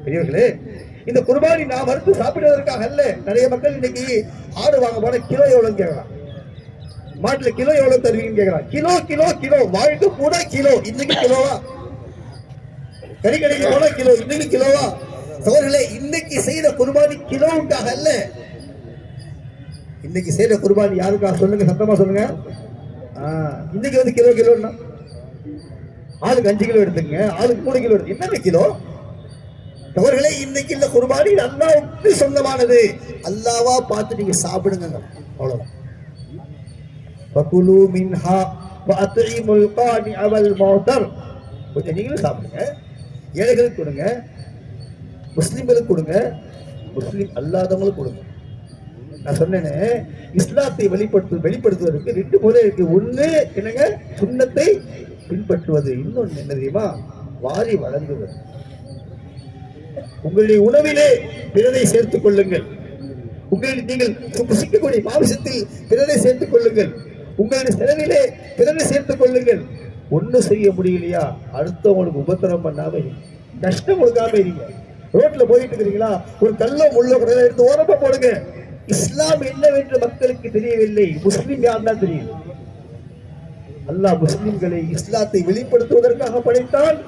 பெரியவர்களே, இந்த குர்பானி நாம் அறுத்து சாப்பிடுவதற்காக அல்ல. நிறைய மக்கள் இன்னைக்கு ஆடு வாங்க போன கிலோ எவ்வளவுன்னு கேட்கலாம். மாட்டுல கிலோ எவ்வளவு தருவீங்கன்னு கேட்கலாம். கிலோ கிலோ கிலோ வாழ்க்கை கூட கிலோ. இன்னைக்கு கிலோவா? கறி கடைக்கு போனா கிலோ, இன்னைக்கு கிலோவா? சோழர்களே, இன்னைக்கு செய்த குர்பானி கிலோவுக்காக அல்ல. இன்னைக்கு செய்த குர்பானி யாருக்காக சொல்லுங்க, சத்தமா சொல்லுங்க. இன்னைக்கு வந்து கிலோ கிலோன்னா ஆளுக்கு 5 கிலோ எடுத்துங்க, ஆளுக்கு 3 கிலோ எடுத்து என்னங்க கிலோ? அவர்களே, இன்னைக்கு இந்த குர்பானி அல்லாஹ்வுக்கு சொந்தமானது. அல்லாஹ்வா பார்த்து நீங்க சாப்பிடுங்க, அவ்வளவுதான். ஃபகுலு மின்ஹா வஅத்இமுல் கானிஅ வல் முஅ்தர். கொஞ்சம் நீங்களும் சாப்பிடுங்க, ஏழைகளுக்கு கொடுங்க, முஸ்லிம்களுக்கு கொடுங்க, முஸ்லிம் அல்லாதவங்களுக்கு கொடுங்க. நான் சொன்னேனே, இஸ்லாத்தை வெளிப்படுத்துவதற்கு 2 முறை இருக்கு. ஒண்ணு என்னங்க, சுன்னத்தை பின்பற்றுவது. இன்னொன்னு என்ன தெரியுமா? வாரி வழங்குவது. உங்களுடைய உணவிலே பிறரை சேர்த்துக் கொள்ளுங்கள். உங்களுடைய நீங்கள் புசிக்கக்கூடிய மாமிசத்தில் பிறரை சேர்த்துக் கொள்ளுங்கள். உங்களுடைய செலவிலே பிறரை சேர்த்துக் கொள்ளுங்கள். ஒண்ணு செய்ய முடியலையா, அடுத்தவங்களுக்கு உபத்திரம் பண்ணாம கஷ்டம் கொடுக்காம இருங்க. ரோட்ல போயிட்டு இருக்கிறீங்களா, ஒரு கல்ல முள்ள கூட எடுத்து ஓரமா போடுங்க. இஸ்லாம் என்னவென்று மக்களுக்கு தெரியவில்லை, முஸ்லிம் யாருன்னா தெரியும். அல்லாஹ் முஸ்லிம்களை இஸ்லாத்தை வெளிப்படுத்துவதற்காக படைத்தான்.